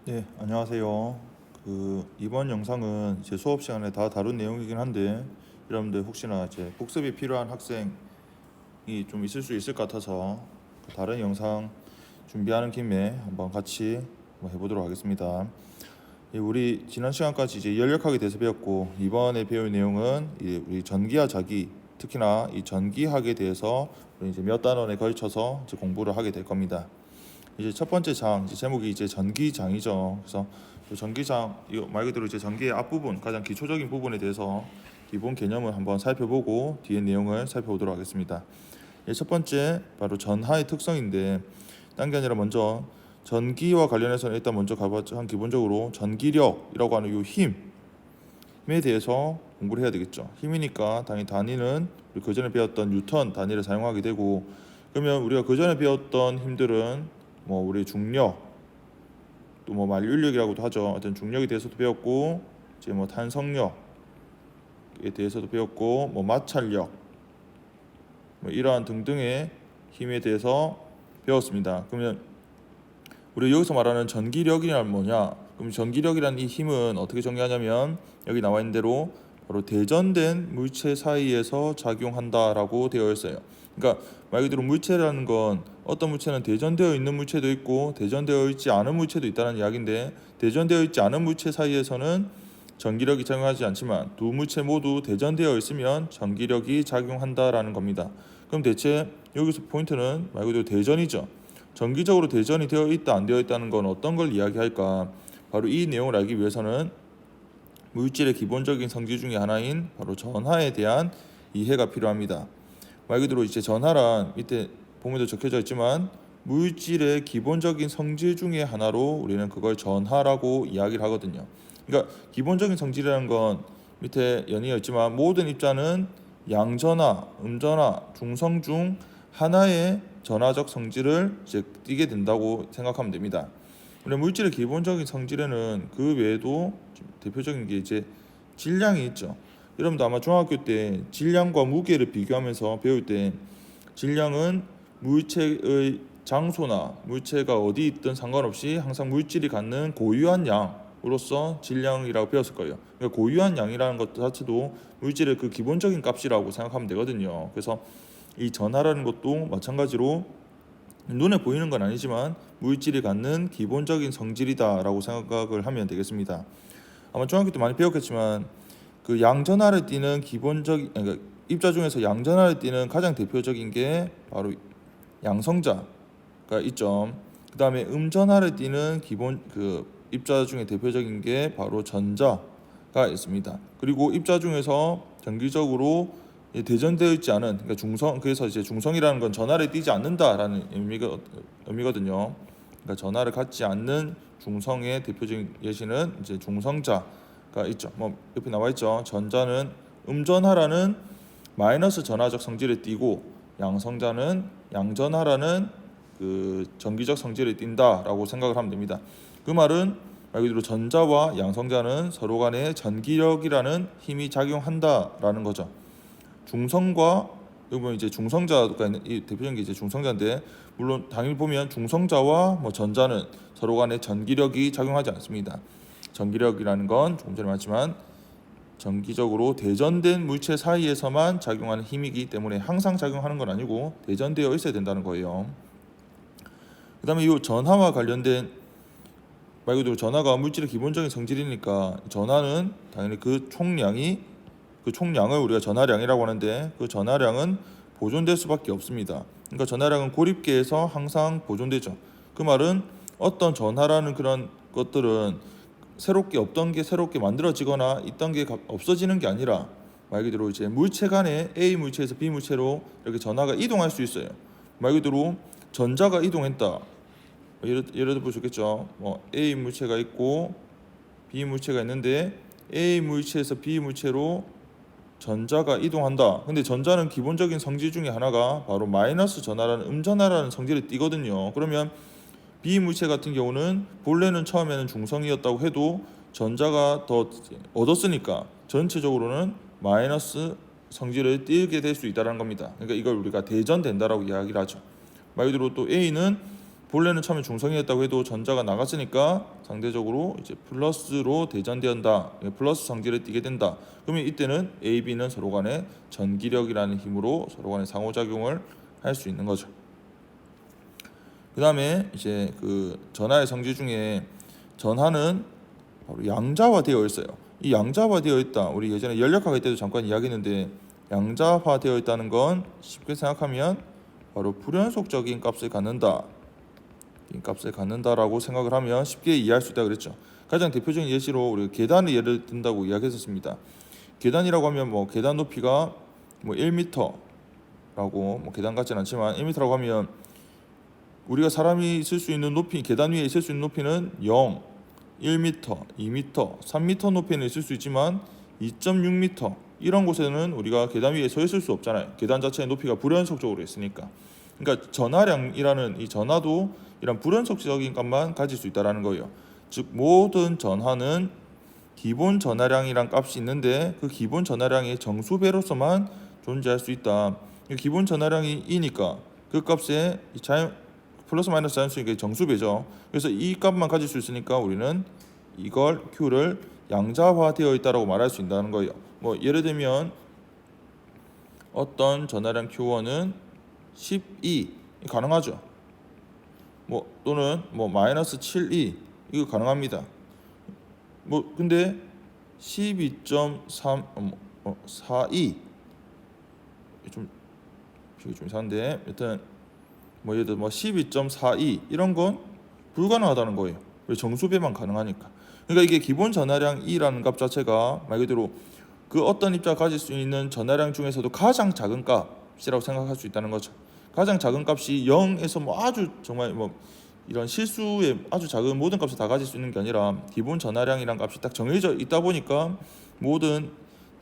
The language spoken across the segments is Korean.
네, 안녕하세요. 이번 영상은 제 수업 시간에 다 다룬 내용이긴 한데 여러분들 혹시나 이제 복습이 필요한 학생이 좀 있을 수 있을 것 같아서 다른 영상 준비하는 김에 한번 같이 한번 해보도록 하겠습니다. 우리 지난 시간까지 이제 연력학에 대해서 배웠고 이번에 배울 내용은 우리 전기와 자기, 특히나 이 전기학에 대해서 우리 이제 몇 단원에 걸쳐서 이제 공부를 하게 될 겁니다. 이제 첫 번째 장, 이제 제목이 이제 전기장이죠. 그래서 그 전기장 이거 말 그대로 이제 전기의 앞부분, 가장 기초적인 부분에 대해서 기본 개념을 한번 살펴보고 뒤에 내용을 살펴보도록 하겠습니다. 첫 번째 바로 전하의 특성인데, 딴 게 아니라 먼저 전기와 관련해서는 일단 먼저 가봤죠. 한 기본적으로 전기력이라고 하는 이 힘에 대해서 공부를 해야 되겠죠. 힘이니까 당연히 단위는 우리 그 전에 배웠던 뉴턴 단위를 사용하게 되고, 그러면 우리가 그 전에 배웠던 힘들은 뭐 우리 중력, 또 뭐 만륜력이라고도 하죠. 어떤 중력에 대해서도 배웠고, 이제 뭐 탄성력에 대해서도 배웠고, 뭐 마찰력, 뭐 이러한 등등의 힘에 대해서 배웠습니다. 그러면 우리 여기서 말하는 전기력이란 뭐냐? 그럼 전기력이란 이 힘은 어떻게 정의하냐면 여기 나와 있는 대로 바로 대전된 물체 사이에서 작용한다라고 되어 있어요. 그러니까 말 그대로 물체라는 건 어떤 물체는 대전되어 있는 물체도 있고 대전되어 있지 않은 물체도 있다는 이야기인데, 대전되어 있지 않은 물체 사이에서는 전기력이 작용하지 않지만 두 물체 모두 대전되어 있으면 전기력이 작용한다라는 겁니다. 그럼 대체 여기서 포인트는 말 그대로 대전이죠. 정기적으로 대전이 되어 있다 안 되어 있다는 건 어떤 걸 이야기할까? 바로 이 내용을 알기 위해서는 물질의 기본적인 성질 중에 하나인 바로 전하에 대한 이해가 필요합니다. 말 그대로 이제 전하란 밑에 보면도 적혀져 있지만 물질의 기본적인 성질 중에 하나로 우리는 그걸 전하라고 이야기를 하거든요. 그러니까 기본적인 성질이라는 건 밑에 연이어 있지만 모든 입자는 양전하, 음전하, 중성 중 하나의 전하적 성질을 이제 띠게 된다고 생각하면 됩니다. 우리 물질의 기본적인 성질에는 그 외에도 대표적인 게 이제 질량이 있죠. 여러분도 아마 중학교 때 질량과 무게를 비교하면서 배울 때 질량은 물체의 장소나 물체가 어디 있든 상관없이 항상 물질이 갖는 고유한 양으로서 질량이라고 배웠을 거예요. 그러니까 고유한 양이라는 것 자체도 물질의 그 기본적인 값이라고 생각하면 되거든요. 그래서 이 전하라는 것도 마찬가지로 눈에 보이는 건 아니지만 물질이 갖는 기본적인 성질이다라고 생각을 하면 되겠습니다. 아마 중학교 때 많이 배웠겠지만 그 양전하를 띠는 기본적인, 그러니까 입자 중에서 양전하를 띠는 가장 대표적인 게 바로 양성자가 있죠. 그 다음에 음전하를 띠는 기본 그 입자 중에 대표적인 게 바로 전자가 있습니다. 그리고 입자 중에서 정기적으로 대전되어 있지 않은, 그러니까 중성, 그래서 이제 중성이라는 건 전하를 띠지 않는다라는 의미거든요. 그러니까 전하를 갖지 않는 중성의 대표적인 예시는 이제 중성자가 있죠. 뭐 옆에 나와 있죠. 전자는 음전하라는 마이너스 전하적 성질을 띠고 양성자는 양전하라는 그 전기적 성질을 띈다라고 생각을 하면 됩니다. 그 말은 말 그대로 전자와 양성자는 서로 간에 전기력이라는 힘이 작용한다라는 거죠. 중성과 여기 보면 이제 중성자가 있는 이 대표적인 게 이제 중성자인데, 물론 당연히 보면 중성자와 뭐 전자는 서로 간에 전기력이 작용하지 않습니다. 전기력이라는 건 조금 전에 말했지만 전기적으로 대전된 물체 사이에서만 작용하는 힘이기 때문에 항상 작용하는 건 아니고 대전되어 있어야 된다는 거예요. 그 다음에 이 전하와 관련된 말 그대로 전하가 물질의 기본적인 성질이니까 전하는 당연히 그 총량을 우리가 전하량이라고 하는데 그 전하량은 보존될 수밖에 없습니다. 그러니까 전하량은 고립계에서 항상 보존되죠. 그 말은 어떤 전하라는 그런 것들은 새롭게 없던 게 새롭게 만들어지거나 있던 게 없어지는 게 아니라 말 그대로 이제 물체 간에 A 물체에서 B 물체로 이렇게 전하가 이동할 수 있어요. 말 그대로 전자가 이동했다. 예를 들어 보셨겠죠. 뭐 A 물체가 있고 B 물체가 있는데 A 물체에서 B 물체로 전자가 이동한다. 근데 전자는 기본적인 성질 중에 하나가 바로 마이너스 전하라는 음전하라는 성질을 띠거든요. 그러면 B 물체 같은 경우는 본래는 처음에는 중성이었다고 해도 전자가 더 얻었으니까 전체적으로는 마이너스 성질을 띠게 될 수 있다는 겁니다. 그러니까 이걸 우리가 대전된다라고 이야기를 하죠. 말 그대로 또 A는 본래는 처음에 중성이었다고 해도 전자가 나갔으니까 상대적으로 이제 플러스로 대전된다. 플러스 성질을 띠게 된다. 그러면 이때는 A, B는 서로 간에 전기력이라는 힘으로 서로 간에 상호작용을 할 수 있는 거죠. 그 다음에 이제 그 전하의 성질 중에 전하는 바로 양자화되어 있어요. 이 양자화되어 있다. 우리 예전에 연력학할 때도 잠깐 이야기했는데 양자화되어 있다는 건 쉽게 생각하면 바로 불연속적인 값을 갖는다. 이 값을 갖는다라고 생각을 하면 쉽게 이해할 수 있다 그랬죠. 가장 대표적인 예시로 우리 계단의 예를 든다고 이야기했었습니다. 계단이라고 하면 뭐 계단 높이가 뭐 1m라고 뭐 계단 같지는 않지만 1m라고 하면 우리가 사람이 있을 수 있는 높이, 계단 위에 있을 수 있는 높이는 0, 1m, 2m, 3m 높이는 있을 수 있지만 2.6m 이런 곳에는 우리가 계단 위에 서 있을 수 없잖아요. 계단 자체의 높이가 불연속적으로 있으니까. 그러니까 전하량이라는 이 전하도 이런 불연속적인 값만 가질 수 있다라는 거예요. 즉 모든 전하는 기본 전하량이란 값이 있는데 그 기본 전하량의 정수배로서만 존재할 수 있다. 기본 전하량이 2니까 그 값에 플러스 마이너스 자연수니까 정수배죠. 그래서 이 값만 가질 수 있으니까 우리는 이걸 Q를 양자화되어 있다라고 말할 수 있다는 거예요. 뭐 예를 들면 어떤 전하량 Q1은 12 가능하죠. 뭐 또는 뭐 마이너스 72 이거 가능합니다. 뭐 근데 12.3 42 좀 이상한데 여튼 뭐 예를 들어 뭐 12.42 이런 건 불가능하다는 거예요. 왜 정수배만 가능하니까. 그러니까 이게 기본 전하량 2라는 값 자체가 말 그대로 그 어떤 입자가 가질 수 있는 전하량 중에서도 가장 작은 값이라고 생각할 수 있다는 거죠. 가장 작은 값이 0에서 뭐 아주 정말 뭐 이런 실수의 아주 작은 모든 값을 다 가질 수 있는 게 아니라 기본 전하량이란 값이 딱 정해져 있다 보니까 모든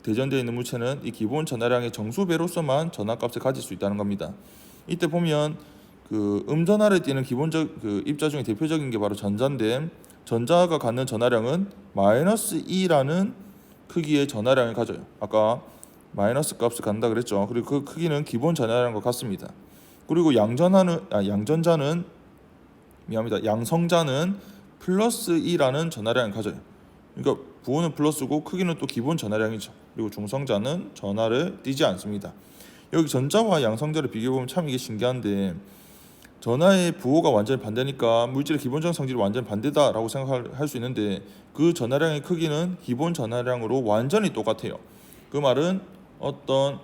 대전되어 있는 물체는 이 기본 전하량의 정수배로서만 전하값을 가질 수 있다는 겁니다. 이때 보면 그 음전하를 띠는 기본적 그 입자 중에 대표적인 게 바로 전자인데 전자가 갖는 전하량은 마이너스 2라는 크기의 전하량을 가져요. 아까 마이너스 값을 갖는다 그랬죠. 그리고 그 크기는 기본 전하량과 같습니다. 그리고 양전자는 양성자는 플러스 2라는 전하량을 가져요. 그러니까 부호는 플러스고 크기는 또 기본 전하량이죠. 그리고 중성자는 전하를 띠지 않습니다. 여기 전자와 양성자를 비교해보면 참 이게 신기한데 전하의 부호가 완전히 반대니까 물질의 기본적 성질이 완전히 반대다라고 생각할 수 있는데 그 전하량의 크기는 기본 전하량으로 완전히 똑같아요. 그 말은 어떤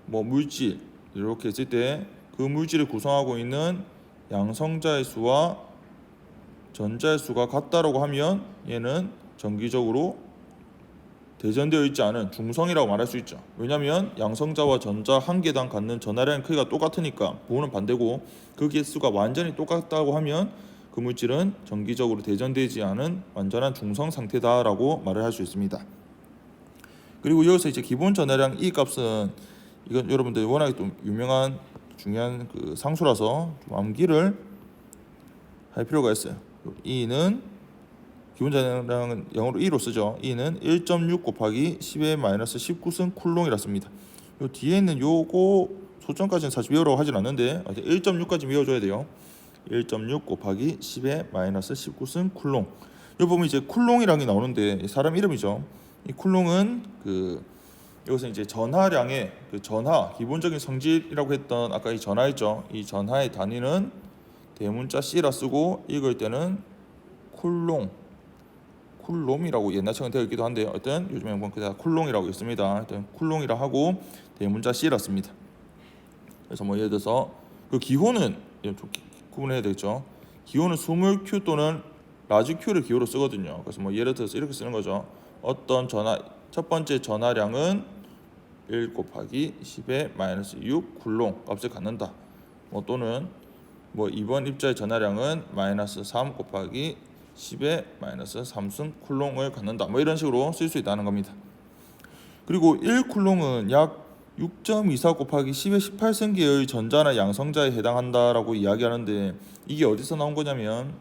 뭐 물질 이렇게 했을 때 그 물질을 구성하고 있는 양성자의 수와 전자의 수가 같다라고 하면 얘는 정기적으로 대전되어 있지 않은 중성이라고 말할 수 있죠. 왜냐하면 양성자와 전자 한 개당 갖는 전하량의 크기가 똑같으니까 부호는 반대고 그 개수가 완전히 똑같다고 하면 그 물질은 정기적으로 대전되지 않은 완전한 중성 상태다라고 말을 할 수 있습니다. 그리고 여기서 이제 기본 전하량 이 값은 이건 여러분들 워낙에 좀 유명한 중요한 그 상수라서 좀 암기를 할 필요가 있어요. E는 기본 전하량은 영어로 E로 쓰죠. E는 1.6 곱하기 10의 마이너스 19승 쿨롱이라 씁니다. 요 뒤에 있는 요거 소점까지는 사실 외우라고 하진 않는데 1.6까지 외워줘야 돼요. 1.6 곱하기 10의 마이너스 19승 쿨롱. 여기 보면 이제 쿨롱이라는 게 나오는데 사람 이름이죠. 이 쿨롱은 그 여기서 이제 전하량의 그 전하 기본적인 성질이라고 했던 아까 이 전하 있죠. 이 전하의 단위는 대문자 C라 쓰고 읽을 때는 쿨롬이라고 옛날처럼 되어 있기도 한데 어떤 요즘에 보면 그냥 쿨롱이라고 있습니다. 일단 쿨롱이라 하고 대문자 C라 씁니다. 그래서 뭐 예를 들어서 그 기호는 좀 구분해야 되겠죠. 기호는 스몰 q 또는 라지 q를 기호로 쓰거든요. 그래서 뭐 예를 들어서 이렇게 쓰는 거죠. 어떤 전하 첫 번째 전하량은 1 곱하기 10의 마이너스 6 쿨롱 값을 갖는다. 뭐 또는 뭐 이번 입자의 전하량은 마이너스 3 곱하기 10의 마이너스 3승 쿨롱을 갖는다. 뭐 이런 식으로 쓸 수 있다는 겁니다. 그리고 1쿨롱은 약 6.24 곱하기 10의 18승계의 전자나 양성자에 해당한다라고 이야기하는데 이게 어디서 나온 거냐면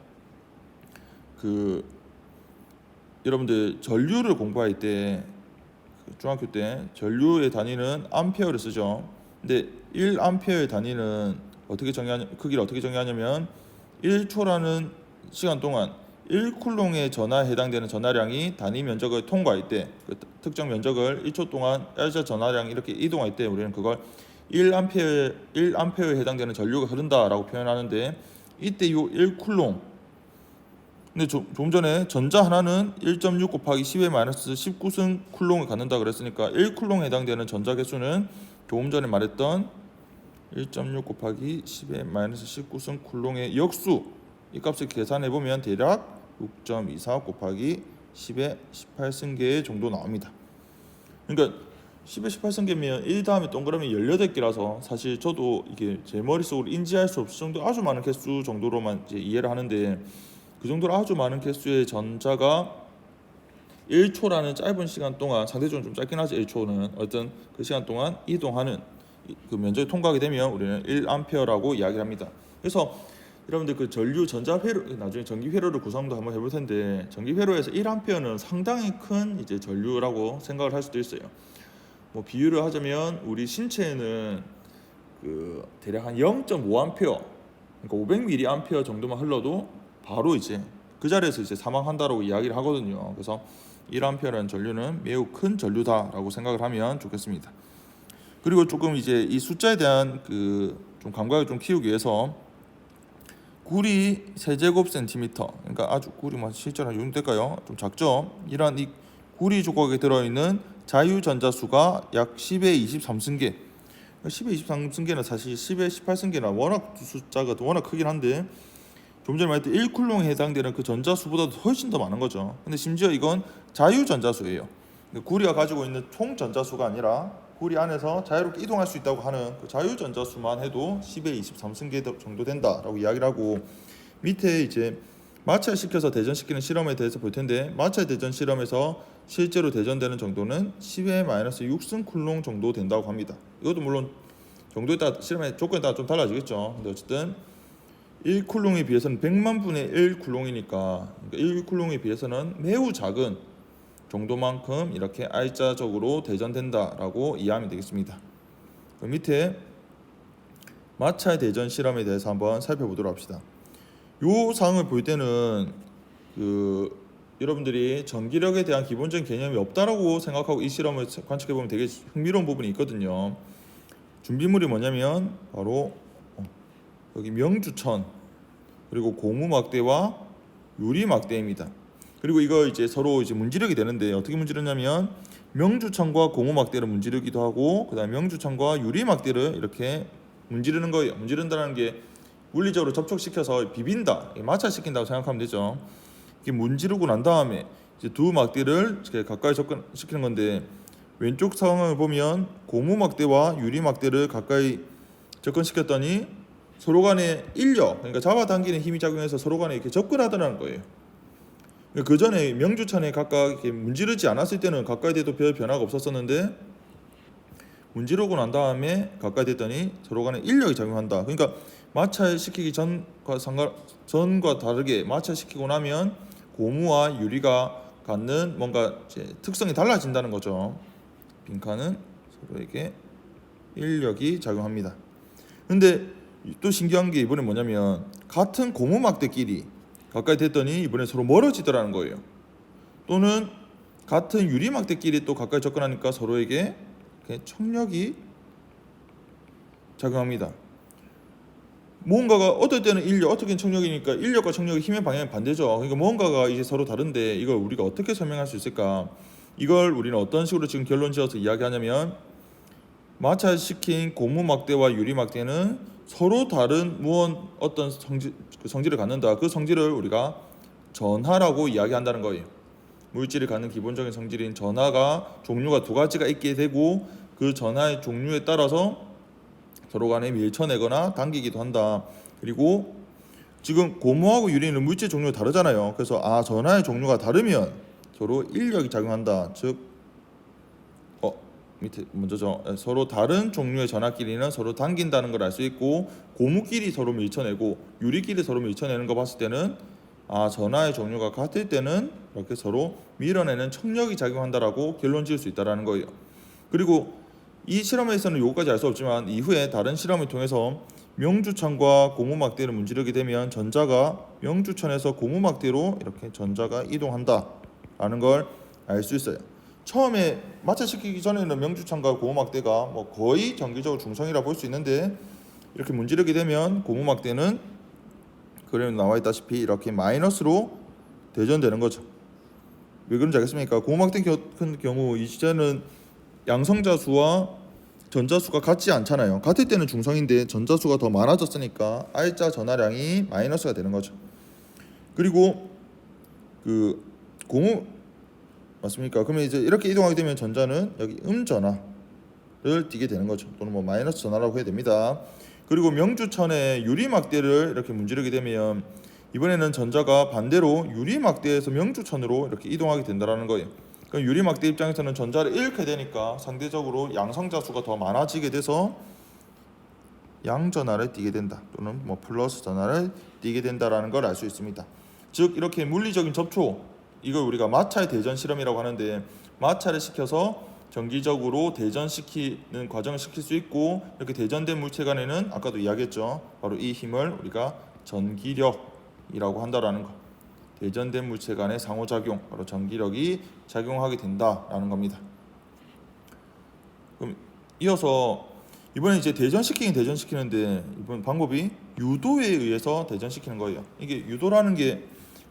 그 여러분들 전류를 공부할 때 중학교 때 전류의 단위는 암페어를 쓰죠. 근데 1암페어의 단위는 크기를 어떻게 정의하냐면 1초라는 시간 동안 1쿨롱의 전하에 해당되는 전하량이 단위 면적을 통과할 때, 그 특정 면적을 1초 동안 L자 전하량이 이렇게 이동할 때 우리는 그걸 1A에 해당되는 전류가 흐른다라고 표현하는데, 이때 요 1쿨롱, 근데 좀 전에 전자 하나는 1.6 곱하기 10의 마이너스 19승 쿨롱을 갖는다 그랬으니까 1쿨롱에 해당되는 전자 개수는 조금 전에 말했던 1.6 곱하기 10의 마이너스 19승 쿨롱의 역수, 이 값을 계산해 보면 대략 6.24 곱하기 10의 18승계 정도 나옵니다. 그러니까 10의 18승계면 1 다음에 동그라미 18개라서 사실 저도 이게 제 머릿속으로 인지할 수 없을 정도 아주 많은 개수 정도로만 이제 이해를 하는데, 그 정도로 아주 많은 개수의 전자가 1초라는 짧은 시간 동안, 상대적으로 좀 짧긴 하죠 1초는, 어떤 그 시간 동안 이동하는 그 면적을 통과하게 되면 우리는 1A라고 이야기를 합니다. 그래서 여러분들 그 전류 전자 회로, 나중에 전기 회로를 구성도 한번 해볼 텐데, 전기 회로에서 1A는 상당히 큰 이제 전류라고 생각을 할 수도 있어요. 뭐 비유를 하자면 우리 신체에는 그 대략 한 0.5A, 그러니까 500mA 정도만 흘러도 바로 이제 그 자리에서 이제 사망한다라고 이야기를 하거든요. 그래서 1A라는 전류는 매우 큰 전류다라고 생각을 하면 좋겠습니다. 그리고 조금 이제 이 숫자에 대한 그 좀 감각을 좀 키우기 위해서 구리 세제곱 센티미터, 그러니까 아주 구리만 실제로 이 정도 될까요? 좀 작죠? 이런 이 구리 조각에 들어있는 자유전자수가 약 10의 23승계. 10의 23승계는 사실 10의 18승계나 워낙 숫자가 워낙 크긴 한데, 좀 전에 말했던 1쿨롱에 해당되는 그 전자수보다도 훨씬 더 많은 거죠. 근데 심지어 이건 자유전자수예요. 구리가 가지고 있는 총 전자수가 아니라 구리 안에서 자유롭게 이동할 수 있다고 하는 그 자유전자수만 해도 10의 23승계 정도 된다라고 이야기를 하고, 밑에 이제 마찰시켜서 대전시키는 실험에 대해서 볼 텐데, 마찰 대전 실험에서 실제로 대전되는 정도는 10의 마이너스 6승 쿨롱 정도 된다고 합니다. 이것도 물론 정도에 따라 실험의 조건에 따라 좀 달라지겠죠. 근데 어쨌든 1쿨롱에 비해서는 100만 분의 1 쿨롱이니까 1쿨롱에 비해서는 매우 작은 정도만큼 이렇게 R자적으로 대전된다라고 이해하면 되겠습니다. 그 밑에 마찰 대전 실험에 대해서 한번 살펴보도록 합시다. 요 사항을 볼 때는 그 여러분들이 전기력에 대한 기본적인 개념이 없다라고 생각하고 이 실험을 관측해 보면 되게 흥미로운 부분이 있거든요. 준비물이 뭐냐면 바로 여기 명주천, 그리고 고무 막대와 유리 막대입니다. 그리고 이거 이제 서로 이제 문지르게 되는데, 어떻게 문지르냐면 명주천과 고무 막대를 문지르기도 하고, 그다음에 명주천과 유리 막대를 이렇게 문지르는 거예요. 문지른다는 게 물리적으로 접촉시켜서 비빈다, 마찰시킨다고 생각하면 되죠. 이게 문지르고 난 다음에 이제 두 막대를 이렇게 가까이 접근시키는 건데, 왼쪽 상황을 보면 고무 막대와 유리 막대를 가까이 접근시켰더니 서로 간에 인력, 그러니까 잡아당기는 힘이 작용해서 서로 간에 이렇게 접근하더라는 거예요. 그 전에 명주천에 각각 이렇게 문지르지 않았을 때는 가까이 돼도 별 변화가 없었었는데, 문지르고 난 다음에 가까이 됐더니 서로 간에 인력이 작용한다. 그러니까 마찰시키기 전과 다르게 마찰시키고 나면 고무와 유리가 갖는 뭔가 이제 특성이 달라진다는 거죠. 빈칸은 서로에게 인력이 작용합니다. 근데 또 신기한 게 이번에 뭐냐면, 같은 고무 막대끼리 가까이 됐더니 이번에 서로 멀어지더라는 거예요. 또는 같은 유리 막대끼리 또 가까이 접근하니까 서로에게 청력이 작용합니다. 뭔가가 어떨 때는 인력, 어떻게 청력이니까 인력과 청력의 힘의 방향이 반대죠. 그러니까 뭔가가 이제 서로 다른데 이걸 우리가 어떻게 설명할 수 있을까? 이걸 우리는 어떤 식으로 지금 결론 지어서 이야기하냐면, 마찰시킨 고무 막대와 유리 막대는 서로 다른 어떤 성질을 갖는다. 그 성질을 우리가 전하라고 이야기한다는 거예요. 물질을 갖는 기본적인 성질인 전하가 종류가 두 가지가 있게 되고, 그 전하의 종류에 따라서 서로 간에 밀쳐내거나 당기기도 한다. 그리고 지금 고무하고 유리는 물질 종류가 다르잖아요. 그래서 전하의 종류가 다르면 서로 인력이 작용한다. 즉 밑에 먼저죠. 서로 다른 종류의 전하끼리는 서로 당긴다는 걸 알 수 있고, 고무끼리 서로 밀쳐내고 유리끼리 서로 밀쳐내는 거 봤을 때는 전하의 종류가 같을 때는 이렇게 서로 밀어내는 청력이 작용한다라고 결론 지을 수 있다라는 거예요. 그리고 이 실험에서는 요거까지 알 수 없지만 이후에 다른 실험을 통해서 명주천과 고무막대를 문지르게 되면 전자가 명주천에서 고무막대로 이렇게 전자가 이동한다라는 걸 알 수 있어요. 처음에 마찰시키기 전에는 명주천과 고무막대가 뭐 거의 정기적으로 중성이라 볼 수 있는데 이렇게 문지르게 되면 고무막대는 그림에 나와 있다시피 이렇게 마이너스로 대전되는 거죠. 왜 그런지 알겠습니까? 고무막대 같은 경우 이제는 양성자수와 전자수가 같지 않잖아요. 같을 때는 중성인데 전자수가 더 많아졌으니까 R자 전하량이 마이너스가 되는 거죠. 그리고 그 고무 맞습니까? 그러면 이제 이렇게 이동하게 되면 전자는 여기 음전하를 띠게 되는 거죠. 또는 뭐 마이너스 전하라고 해야 됩니다. 그리고 명주천에 유리막대를 이렇게 문지르게 되면 이번에는 전자가 반대로 유리막대에서 명주천으로 이렇게 이동하게 된다는 거예요. 그럼 유리막대 입장에서는 전자를 잃게 되니까 상대적으로 양성자수가 더 많아지게 돼서 양전하를 띠게 된다. 또는 뭐 플러스 전하를 띠게 된다라는 걸 알 수 있습니다. 즉 이렇게 물리적인 접촉, 이걸 우리가 마찰 대전 실험이라고 하는데 마찰을 시켜서 정기적으로 대전시키는 과정을 시킬 수 있고 이렇게 대전된 물체 간에는 아까도 이야기했죠. 바로 이 힘을 우리가 전기력이라고 한다라는 거. 대전된 물체 간의 상호작용, 바로 전기력이 작용하게 된다라는 겁니다. 그럼 이어서 이번에 이제 대전시키는데 이번 방법이 유도에 의해서 대전시키는 거예요. 이게 유도라는 게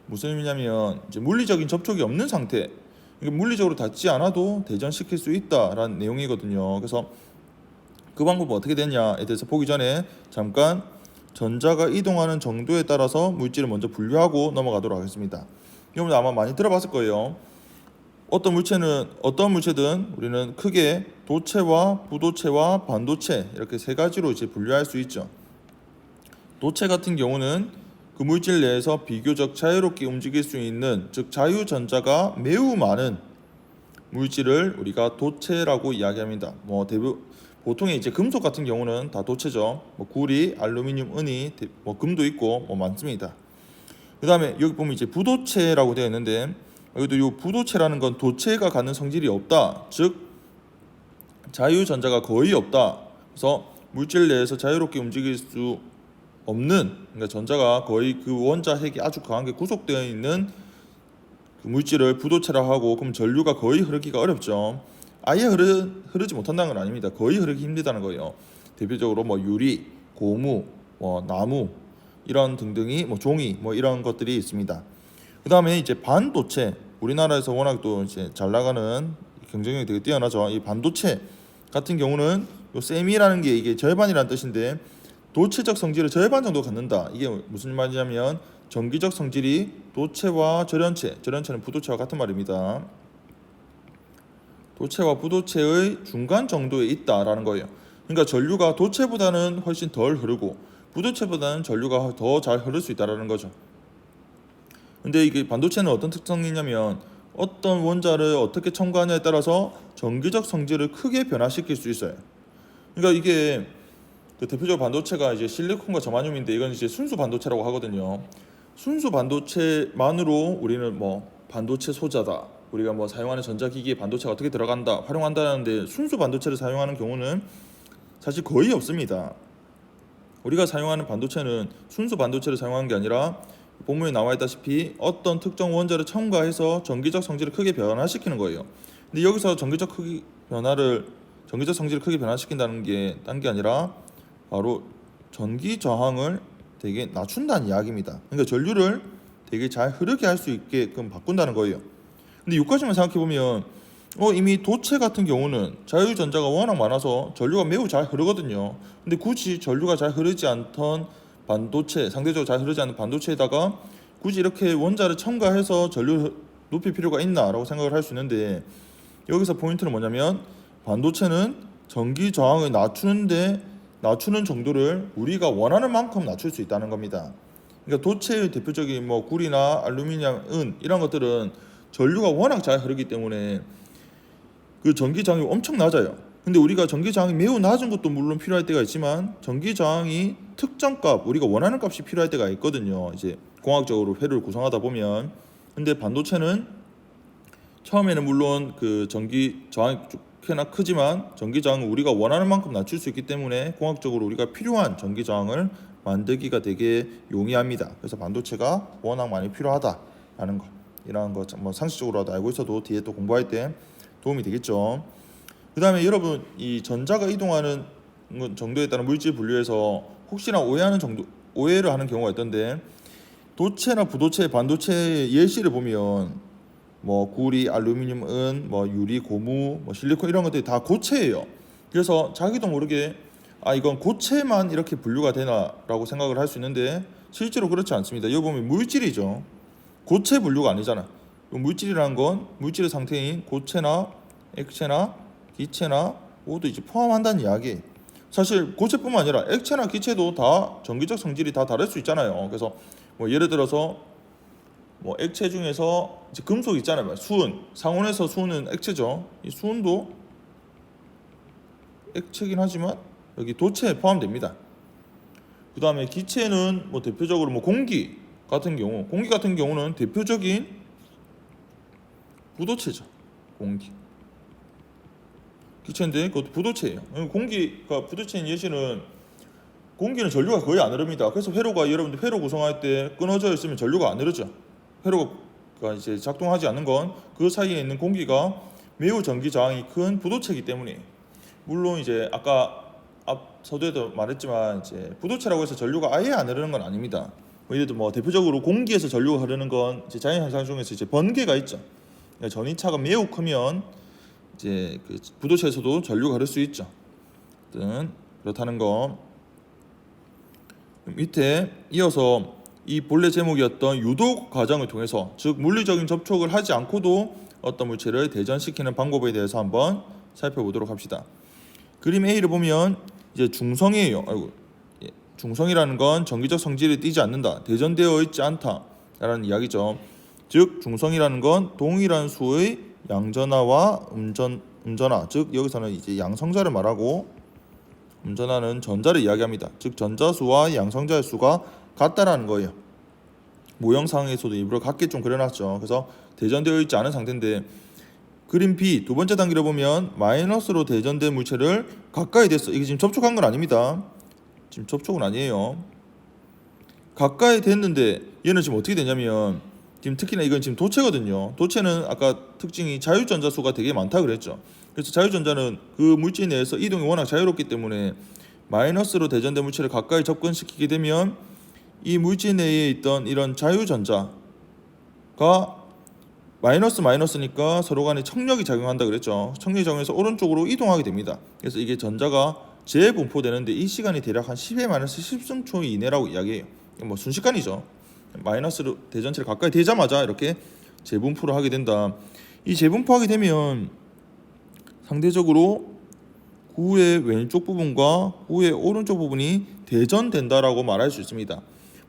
무슨 의미냐면 이제 물리적인 접촉이 없는 상태, 그러니까 물리적으로 닿지 않아도 대전시킬 수 있다라는 내용이거든요. 그래서 그 방법은 어떻게 되냐에 대해서 보기 전에 잠깐 전자가 이동하는 정도에 따라서 물질을 먼저 분류하고 넘어가도록 하겠습니다. 여러분 아마 많이 들어봤을 거예요. 어떤 물체든 우리는 크게 도체와 부도체와 반도체 이렇게 세 가지로 이제 분류할 수 있죠. 도체 같은 경우는 그 물질 내에서 비교적 자유롭게 움직일 수 있는, 즉 자유전자가 매우 많은 물질을 우리가 도체라고 이야기합니다. 보통의 이제 금속 같은 경우는 다 도체죠. 구리, 알루미늄, 은이, 금도 있고 많습니다. 그 다음에 여기 보면 이제 부도체라고 되어 있는데 여기도 이 부도체라는 건 도체가 갖는 성질이 없다. 즉 자유전자가 거의 없다. 그래서 물질 내에서 자유롭게 움직일 수 없는, 그러니까 전자가 거의 그 원자 핵이 아주 강하게 구속되어 있는 그 물질을 부도체라고 하고, 그럼 전류가 거의 흐르기가 어렵죠. 아예 흐르지 못한다는 건 아닙니다. 거의 흐르기 힘들다는 거예요. 대표적으로 유리, 고무, 나무 이런 등등이 종이 이런 것들이 있습니다. 그 다음에 이제 반도체, 우리나라에서 워낙 또 이제 잘 나가는 경쟁력이 되게 뛰어나죠. 이 반도체 같은 경우는 요 세미라는 게 이게 절반이라는 뜻인데 도체적 성질을 절반 정도 갖는다. 이게 무슨 말이냐면 전기적 성질이 도체와 절연체는 부도체와 같은 말입니다. 도체와 부도체의 중간 정도에 있다라는 거예요. 그러니까 전류가 도체보다는 훨씬 덜 흐르고 부도체보다는 전류가 더 잘 흐를 수 있다라는 거죠. 근데 이게 반도체는 어떤 특성이 있냐면 어떤 원자를 어떻게 첨가하냐에 따라서 전기적 성질을 크게 변화시킬 수 있어요. 그러니까 이게 그 대표적 반도체가 이제 실리콘과 저마늄인데 이건 이제 순수 반도체라고 하거든요. 순수 반도체만으로 우리는 반도체 소자다, 우리가 사용하는 전자기기에 반도체가 어떻게 들어간다, 활용한다는데 순수 반도체를 사용하는 경우는 사실 거의 없습니다. 우리가 사용하는 반도체는 순수 반도체를 사용하는 게 아니라 본문에 나와 있다시피 어떤 특정 원자를 첨가해서 전기적 성질을 크게 변화시키는 거예요. 근데 여기서 전기적 성질을 크게 변화시킨다는 게 딴 게 아니라 바로 전기 저항을 되게 낮춘다는 이야기입니다. 그러니까 전류를 되게 잘 흐르게 할 수 있게끔 바꾼다는 거예요. 근데 여기까지만 생각해 보면 이미 도체 같은 경우는 자유전자가 워낙 많아서 전류가 매우 잘 흐르거든요. 근데 굳이 전류가 잘 흐르지 않던 반도체, 상대적으로 잘 흐르지 않는 반도체에다가 굳이 이렇게 원자를 첨가해서 전류를 높일 필요가 있나라고 생각을 할 수 있는데, 여기서 포인트는 뭐냐면 반도체는 전기 저항을 낮추는 정도를 우리가 원하는 만큼 낮출 수 있다는 겁니다. 그러니까 도체의 대표적인 구리나 알루미늄, 은 이런 것들은 전류가 워낙 잘 흐르기 때문에 그 전기 저항이 엄청 낮아요. 근데 우리가 전기 저항이 매우 낮은 것도 물론 필요할 때가 있지만 전기 저항이 특정 값, 우리가 원하는 값이 필요할 때가 있거든요. 이제 공학적으로 회로를 구성하다 보면. 근데 반도체는 처음에는 물론 그 전기 저항이 그렇게나 크지만 전기 저항을 우리가 원하는 만큼 낮출 수 있기 때문에 공학적으로 우리가 필요한 전기 저항을 만들기가 되게 용이합니다. 그래서 반도체가 워낙 많이 필요하다라는 거, 이러한 거 뭐 상식적으로도 알고 있어도 뒤에 또 공부할 때 도움이 되겠죠. 그 다음에 여러분, 이 전자가 이동하는 정도에 따른 물질 분류에서 혹시나 오해를 하는 경우가 있던데, 도체나 부도체, 반도체 예시를 보면 뭐 구리, 알루미늄, 은, 뭐 유리, 고무, 뭐 실리콘 이런 것들이 다 고체예요. 그래서 자기도 모르게 이건 고체만 이렇게 분류가 되나라고 생각을 할 수 있는데 실제로 그렇지 않습니다. 여기 보면 물질이죠. 고체 분류가 아니잖아. 물질이라는 건 물질의 상태인 고체나 액체나 기체나 모두 이제 포함한다는 이야기. 사실 고체뿐만 아니라 액체나 기체도 다 전기적 성질이 다 다를 수 있잖아요. 그래서 뭐 예를 들어서 뭐 액체 중에서 이제 금속 있잖아요. 수은, 상온에서 수은은 액체죠. 이 수은도 액체긴 하지만 여기 도체에 포함됩니다. 그 다음에 기체는 뭐 대표적으로 뭐 공기 같은 경우는 대표적인 부도체죠. 공기. 기체인데 그것도 부도체예요. 공기가 부도체인 예시는, 공기는 전류가 거의 안 흐릅니다. 그래서 여러분들 회로 구성할 때 끊어져 있으면 전류가 안 흐르죠. 회로가 이제 작동하지 않는 건 그 사이에 있는 공기가 매우 전기 저항이 큰 부도체이기 때문에. 물론 이제 아까 앞 서두에도 말했지만 이제 부도체라고 해서 전류가 아예 안 흐르는 건 아닙니다. 예를 들어 뭐 대표적으로 공기에서 전류가 흐르는 건 이제 자연 현상 중에서 이제 번개가 있죠. 그러니까 전위차가 매우 크면 이제 그 부도체에서도 전류가 흐를 수 있죠. 그렇다는 거. 밑에 이어서 이 본래 제목이었던 유도 과정을 통해서, 즉 물리적인 접촉을 하지 않고도 어떤 물체를 대전시키는 방법에 대해서 한번 살펴보도록 합시다. 그림 A를 보면 이제 중성이에요. 중성이라는 건 전기적 성질이 띄지 않는다, 대전되어 있지 않다라는 이야기죠. 즉 중성이라는 건 동일한 수의 양전하와 음전하, 즉 여기서는 이제 양성자를 말하고 음전하는 전자를 이야기합니다. 즉 전자수와 양성자의 수가 같다라는 거예요. 모형상에서도 일부러 같게 좀 그려놨죠. 그래서 대전되어 있지 않은 상태인데, 그림 B 두 번째 단계를 보면 마이너스로 대전된 물체를 가까이 됐어. 이게 지금 접촉한 건 아닙니다. 지금 접촉은 아니에요. 가까이 됐는데 얘는 지금 어떻게 되냐면, 지금 특히나 이건 지금 도체거든요. 도체는 아까 특징이 자유전자 수가 되게 많다 그랬죠. 그래서 자유전자는 그 물질 내에서 이동이 워낙 자유롭기 때문에 마이너스로 대전된 물체를 가까이 접근시키게 되면 이 물질 내에 있던 이런 자유전자가 마이너스니까 서로 간에 청력이 작용한다 그랬죠. 청력이 작용해서 오른쪽으로 이동하게 됩니다. 그래서 이게 전자가 재분포되는데 이 시간이 대략 한 10의 마이너스 10승초 이내라고 이야기해요. 뭐 순식간이죠. 마이너스로 대전체를 가까이 되자마자 이렇게 재분포를 하게 된다. 이 재분포하게 되면 상대적으로 구의 왼쪽 부분과 구의 오른쪽 부분이 대전된다라고 말할 수 있습니다.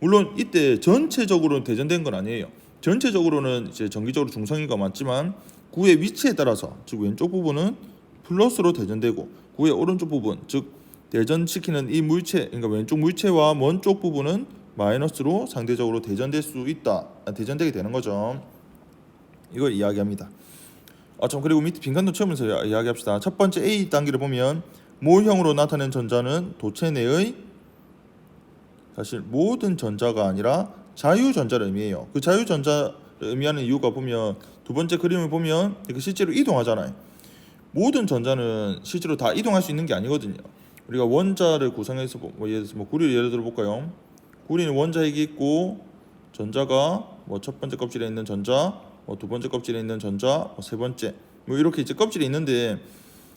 물론 이때 전체적으로는 대전된 건 아니에요. 전체적으로는 이제 전기적으로 중성이가 맞지만 구의 위치에 따라서, 즉 왼쪽 부분은 플러스로 대전되고 구의 오른쪽 부분, 즉 대전시키는 이 물체, 그러니까 왼쪽 물체와 먼 쪽 부분은 마이너스로 상대적으로 대전될 수 있다, 대전되게 되는 거죠. 이걸 이야기합니다. 그리고 밑에 빈칸도 채우면서 이야기합시다. 첫 번째 A 단계를 보면 모형으로 나타낸 전자는 도체 내의, 사실 모든 전자가 아니라 자유전자를 의미해요. 그 자유전자를 의미하는 이유가 보면 두 번째 그림을 보면 이렇게 실제로 이동하잖아요. 모든 전자는 실제로 다 이동할 수 있는 게 아니거든요. 우리가 원자를 구성해서 예를 들어서 구리를 예를 들어 볼까요? 구리는 원자핵이 있고 전자가 첫 번째 껍질에 있는 전자, 두 번째 껍질에 있는 전자, 세 번째 이렇게 이제 껍질이 있는데,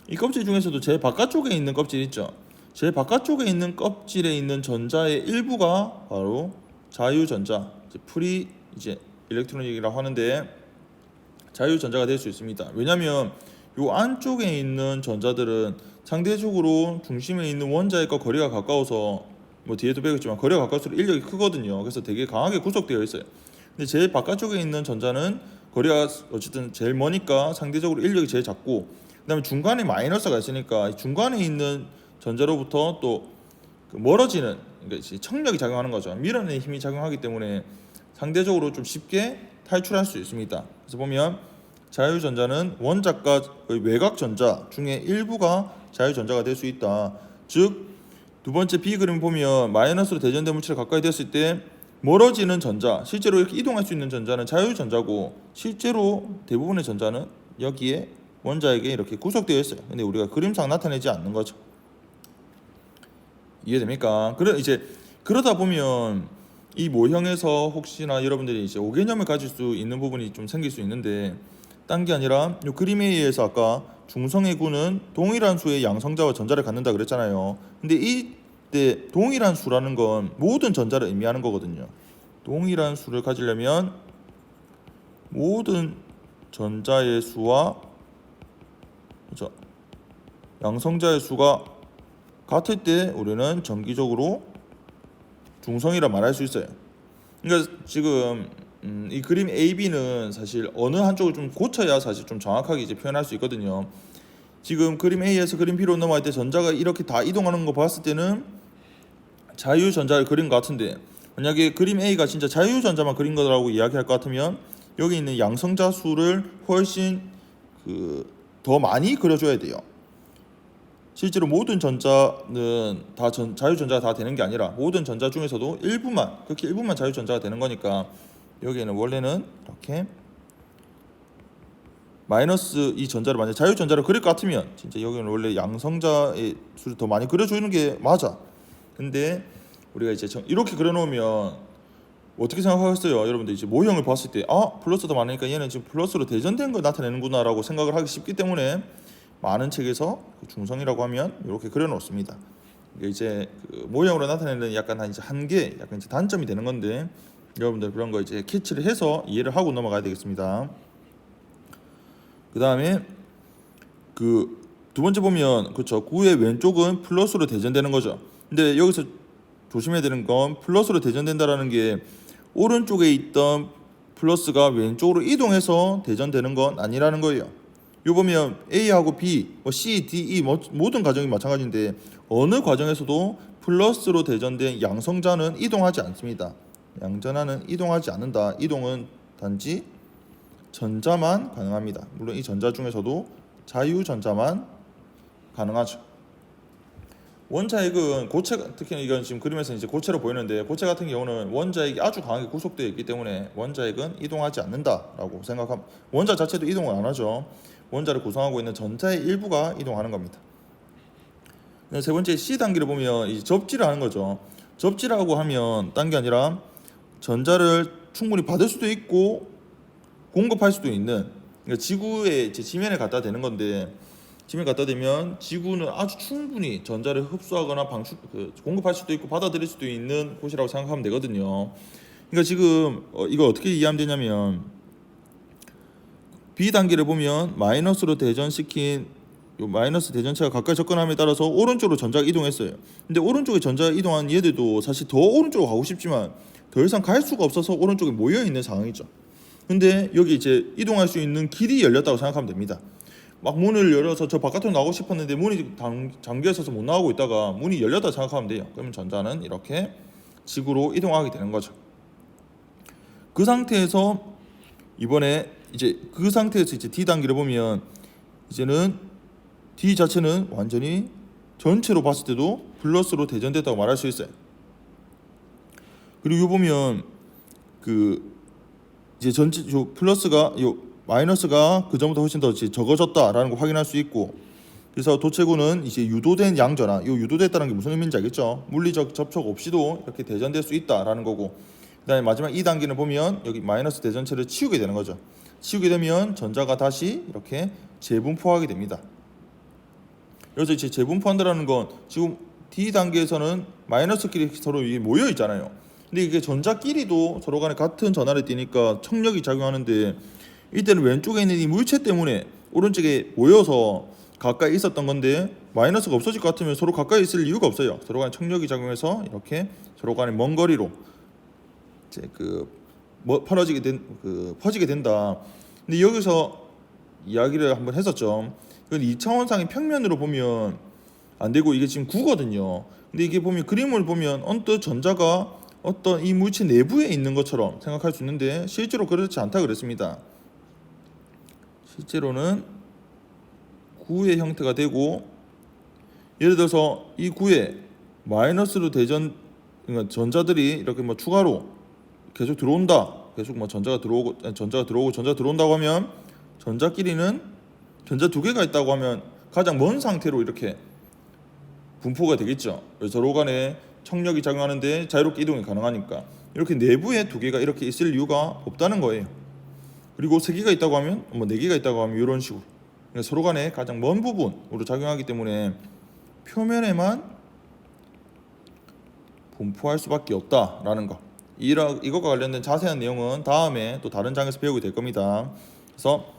이 껍질 중에서도 제일 바깥쪽에 있는 껍질 있죠. 제일 바깥쪽에 있는 껍질에 있는 전자의 일부가 바로 자유전자, 프리 일렉트로닉이라고 하는데 자유전자가 될 수 있습니다. 왜냐하면 이 안쪽에 있는 전자들은 상대적으로 중심에 있는 원자핵과 거리가 가까워서 뒤에도 배웠지만 거리가 가까울수록 인력이 크거든요. 그래서 되게 강하게 구속되어 있어요. 근데 제일 바깥쪽에 있는 전자는 거리가 어쨌든 제일 머니까 상대적으로 인력이 제일 작고, 그다음에 중간에 마이너스가 있으니까 중간에 있는 전자로부터 또 멀어지는, 그러니까 청력이 작용하는 거죠. 밀어내는 힘이 작용하기 때문에 상대적으로 좀 쉽게 탈출할 수 있습니다. 그래서 보면 자유전자는 원자과 외곽 전자 중에 일부가 자유전자가 될 수 있다. 즉 두 번째 B 그림 보면 마이너스로 대전된 물체를 가까이 됐을 때 멀어지는 전자, 실제로 이렇게 이동할 수 있는 전자는 자유전자고, 실제로 대부분의 전자는 여기에 원자에게 이렇게 구속되어 있어요. 근데 우리가 그림상 나타내지 않는 거죠. 이해됩니까? 그러다 보면 이 모형에서 혹시나 여러분들이 이제 오개념을 가질 수 있는 부분이 좀 생길 수 있는데, 딴 게 아니라 이 그림에 의해서 아까 중성의 구는 동일한 수의 양성자와 전자를 갖는다 그랬잖아요. 근데 이때 동일한 수라는 건 모든 전자를 의미하는 거거든요. 동일한 수를 가지려면 모든 전자의 수와, 그렇죠, 양성자의 수가 같을 때 우리는 정기적으로 중성이라 말할 수 있어요. 그러니까 지금 이 그림 AB는 사실 어느 한쪽을 좀 고쳐야 사실 좀 정확하게 이제 표현할 수 있거든요. 지금 그림 A에서 그림 B로 넘어갈 때 전자가 이렇게 다 이동하는 거 봤을 때는 자유전자를 그린 것 같은데, 만약에 그림 A가 진짜 자유전자만 그린 거라고 이야기할 것 같으면 여기 있는 양성자 수를 훨씬 더 많이 그려줘야 돼요. 실제로 모든 전자는 다 자유전자가 다 되는 게 아니라 모든 전자 중에서도 일부만, 그렇게 일부만 자유전자가 되는 거니까 여기에는 원래는 이렇게 마이너스 이 전자를 만약 자유전자를 그릴 것 같으면 진짜 여기는 원래 양성자의 수를 더 많이 그려주는 게 맞아. 근데 우리가 이제 이렇게 그려놓으면 어떻게 생각하겠어요? 여러분들 이제 모형을 봤을 때 플러스 더 많으니까 얘는 지금 플러스로 대전된 걸 나타내는구나 라고 생각을 하기 쉽기 때문에 많은 책에서 중성이라고 하면 이렇게 그려놓습니다. 이게 이제 모형으로 나타내는 약간 한 이제 한계, 약간 이제 단점이 되는 건데, 여러분들 그런 거 이제 캐치를 해서 이해를 하고 넘어가야 되겠습니다. 그 다음에 두 번째 보면, 그렇죠, 구의 왼쪽은 플러스로 대전되는 거죠. 근데 여기서 조심해야 되는 건 플러스로 대전된다라는 게 오른쪽에 있던 플러스가 왼쪽으로 이동해서 대전되는 건 아니라는 거예요. 요 보면 A하고 B, C, D, E 모든 과정이 마찬가지인데 어느 과정에서도 플러스로 대전된 양성자는 이동하지 않습니다. 양전하는 이동하지 않는다. 이동은 단지 전자만 가능합니다. 물론 이 전자 중에서도 자유전자만 가능하죠. 원자핵은 고체, 특히 이건 지금 그림에서 이제 고체로 보이는데, 고체 같은 경우는 원자핵이 아주 강하게 구속되어 있기 때문에 원자핵은 이동하지 않는다라고 생각하면, 원자 자체도 이동을 안 하죠. 원자를 구성하고 있는 전자의 일부가 이동하는 겁니다. 세 번째 C 단계를 보면 이제 접지를 하는 거죠. 접지라고 하면 딴 게 아니라 전자를 충분히 받을 수도 있고 공급할 수도 있는, 그러니까 지구의 지면에 갖다 대는 건데, 지면에 갖다 대면 지구는 아주 충분히 전자를 흡수하거나 공급할 수도 있고 받아들일 수도 있는 곳이라고 생각하면 되거든요. 그러니까 지금 이거 어떻게 이해하면 되냐면, B 단계를 보면 마이너스로 대전시킨 요 마이너스 대전체가 가까이 접근함에 따라서 오른쪽으로 전자가 이동했어요. 근데 오른쪽에 전자가 이동한 얘들도 사실 더 오른쪽으로 가고 싶지만 더 이상 갈 수가 없어서 오른쪽에 모여 있는 상황이죠. 근데 여기 이제 이동할 수 있는 길이 열렸다고 생각하면 됩니다. 막 문을 열어서 저 바깥으로 나가고 싶었는데 문이 잠겨 있어서 못 나가고 있다가 문이 열렸다고 생각하면 돼요. 그러면 전자는 이렇게 지구로 이동하게 되는 거죠. 그 상태에서 이번에 이제 D 단계를 보면 이제는 D 자체는 완전히 전체로 봤을 때도 플러스로 대전됐다고 말할 수 있어요. 그리고 요 보면 이제 전체 플러스가 마이너스가 그 전보다 훨씬 더 적어졌다라는 걸 확인할 수 있고, 그래서 도체구는 이제 유도된 양전하, 유도됐다는 게 무슨 의미인지 알겠죠? 물리적 접촉 없이도 이렇게 대전될 수 있다라는 거고, 그다음에 마지막 2단계는 보면 여기 마이너스 대전체를 치우게 되는 거죠. 치우게 되면 전자가 다시 이렇게 재분포하게 됩니다. 그래서 이제 재분포한다라는 건 지금 D 단계에서는 마이너스끼리 서로 모여 있잖아요. 근데 이게 전자끼리도 서로 간에 같은 전하를 띠니까 청력이 작용하는데, 이때는 왼쪽에 있는 이 물체 때문에 오른쪽에 모여서 가까이 있었던 건데 마이너스가 없어질 것 같으면 서로 가까이 있을 이유가 없어요. 서로 간에 청력이 작용해서 이렇게 서로 간에 먼 거리로 이제 퍼지게 된다. 근데 여기서 이야기를 한번 했었죠. 이건 2차원상의 평면으로 보면 안 되고 이게 지금 9거든요. 근데 이게 보면 그림을 보면 언뜻 전자가 어떤 이 물체 내부에 있는 것처럼 생각할 수 있는데 실제로 그렇지 않다 그랬습니다. 실제로는 구의 형태가 되고, 예를 들어서 이 구에 마이너스로 그러니까 전자들이 이렇게 뭐 추가로 계속 들어온다, 계속 뭐 전자가 들어온다고 하면 전자끼리는 전자 두 개가 있다고 하면 가장 먼 상태로 이렇게 분포가 되겠죠. 서로 간에 청력이 작용하는데 자유롭게 이동이 가능하니까 이렇게 내부에 두 개가 이렇게 있을 이유가 없다는 거예요. 그리고 세 개가 있다고 하면 뭐 네 개가 있다고 하면 이런 식으로, 그러니까 서로 간에 가장 먼 부분으로 작용하기 때문에 표면에만 분포할 수밖에 없다라는 거. 이것과 관련된 자세한 내용은 다음에 또 다른 장에서 배우게 될 겁니다. 그래서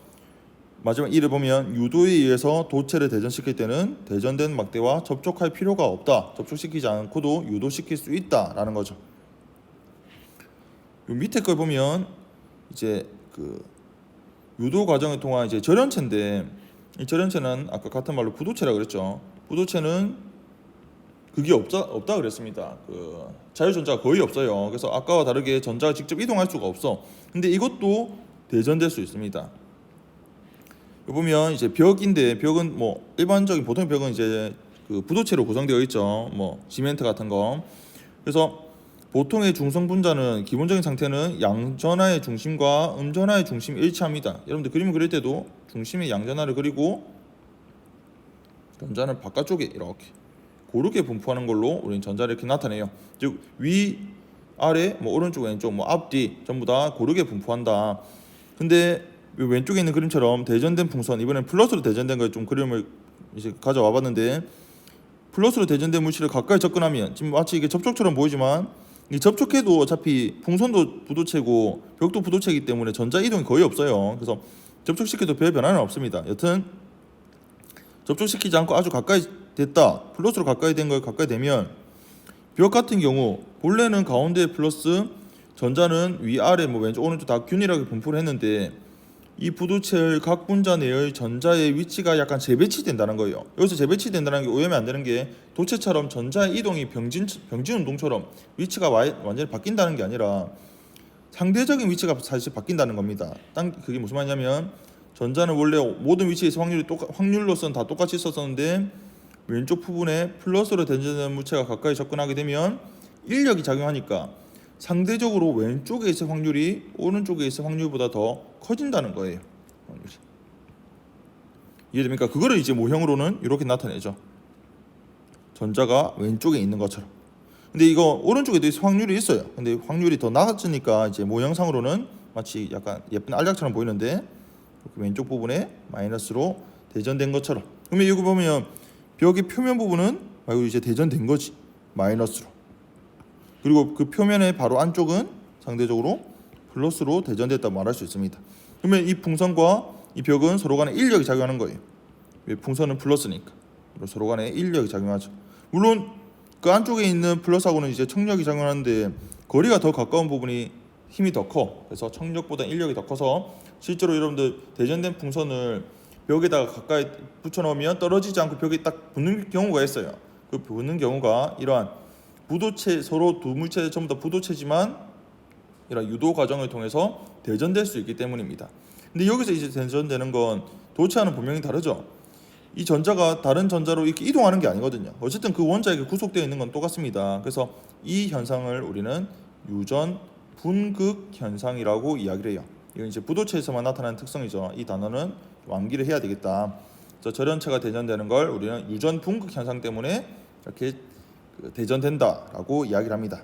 마지막 이를 보면 유도에 의해서 도체를 대전시킬 때는 대전된 막대와 접촉할 필요가 없다. 접촉시키지 않고도 유도시킬 수 있다라는 거죠. 요 밑에 걸 보면 이제 그 유도 과정을 통한 이제 절연체인데, 이 절연체는 아까 같은 말로 부도체라 그랬죠. 부도체는 그게 없다 그랬습니다. 그 자유전자가 거의 없어요. 그래서 아까와 다르게 전자가 직접 이동할 수가 없어. 근데 이것도 대전될 수 있습니다. 보면 이제 벽인데, 벽은 뭐 일반적인 보통 벽은 이제 그 부도체로 구성되어 있죠. 뭐 시멘트 같은 거. 그래서 보통의 중성 분자는 기본적인 상태는 양전하의 중심과 음전하의 중심이 일치합니다. 여러분들 그림을 그릴 때도 중심의 양전하를 그리고 전자는 바깥쪽에 이렇게 고르게 분포하는 걸로 우리는 전자를 이렇게 나타내요. 즉 위, 아래, 뭐 오른쪽, 왼쪽, 뭐 앞뒤 전부 다 고르게 분포한다. 근데 왼쪽에 있는 그림처럼 대전된 풍선, 이번엔 플러스로 대전된 걸 좀 그림을 이제 가져와 봤는데, 플러스로 대전된 물질을 가까이 접근하면 지금 마치 이게 접촉처럼 보이지만 이 접촉해도 어차피 풍선도 부도체고 벽도 부도체이기 때문에 전자 이동이 거의 없어요. 그래서 접촉시켜도 별 변화는 없습니다. 여튼 접촉시키지 않고 아주 가까이 됐다, 플러스로 가까이 된 걸 가까이 되면 벽 같은 경우 본래는 가운데 플러스, 전자는 위아래 뭐 왼쪽 오른쪽 다 균일하게 분포를 했는데 이 부도체의 각 분자 내의 전자의 위치가 약간 재배치된다는 거예요. 여기서 재배치된다는 게 오해하면 안 되는 게, 도체처럼 전자의 이동이 병진 운동처럼 위치가 완전히 바뀐다는 게 아니라 상대적인 위치가 사실 바뀐다는 겁니다. 그게 무슨 말이냐면, 전자는 원래 모든 위치에서 확률로서는 다 똑같이 있었는데 왼쪽 부분에 플러스로 대전되는 물체가 가까이 접근하게 되면 인력이 작용하니까 상대적으로 왼쪽에 있을 확률이 오른쪽에 있을 확률보다 더 커진다는 거예요. 이해됩니까? 그거를 이제 모형으로는 이렇게 나타내죠. 전자가 왼쪽에 있는 것처럼. 근데 이거 오른쪽에도 확률이 있어요. 근데 확률이 더 낮으니까 이제 모형상으로는 마치 약간 예쁜 알약처럼 보이는데, 이렇게 왼쪽 부분에 마이너스로 대전된 것처럼. 그러면 이거 보면 벽의 표면 부분은 이제 대전된 거지, 마이너스로. 그리고 그 표면의 바로 안쪽은 상대적으로 플러스로 대전됐다고 말할 수 있습니다. 그러면 이 풍선과 이 벽은 서로 간에 인력이 작용하는 거예요. 왜? 풍선은 플러스니까. 서로 간에 인력이 작용하죠. 물론 그 안쪽에 있는 플러스하고는 이제 청력이 작용하는데 거리가 더 가까운 부분이 힘이 더 커. 그래서 청력보다 인력이 더 커서 실제로 여러분들 대전된 풍선을 벽에다가 가까이 붙여놓으면 떨어지지 않고 벽에 딱 붙는 경우가 있어요. 그 붙는 경우가 이러한 부도체, 서로 두 물체 전부 다 부도체지만 이런 유도 과정을 통해서 대전될 수 있기 때문입니다. 근데 여기서 이제 대전되는 건 도체와는 분명히 다르죠. 이 전자가 다른 전자로 이렇게 이동하는 게 아니거든요. 어쨌든 그 원자에게 구속되어 있는 건 똑같습니다. 그래서 이 현상을 우리는 유전 분극 현상이라고 이야기를 해요. 이건 이제 부도체에서만 나타나는 특성이죠. 이 단어는 암기를 해야 되겠다. 그래서 절연체가 대전되는 걸 우리는 유전 분극 현상 때문에 이렇게 대전된다라고 이야기를 합니다.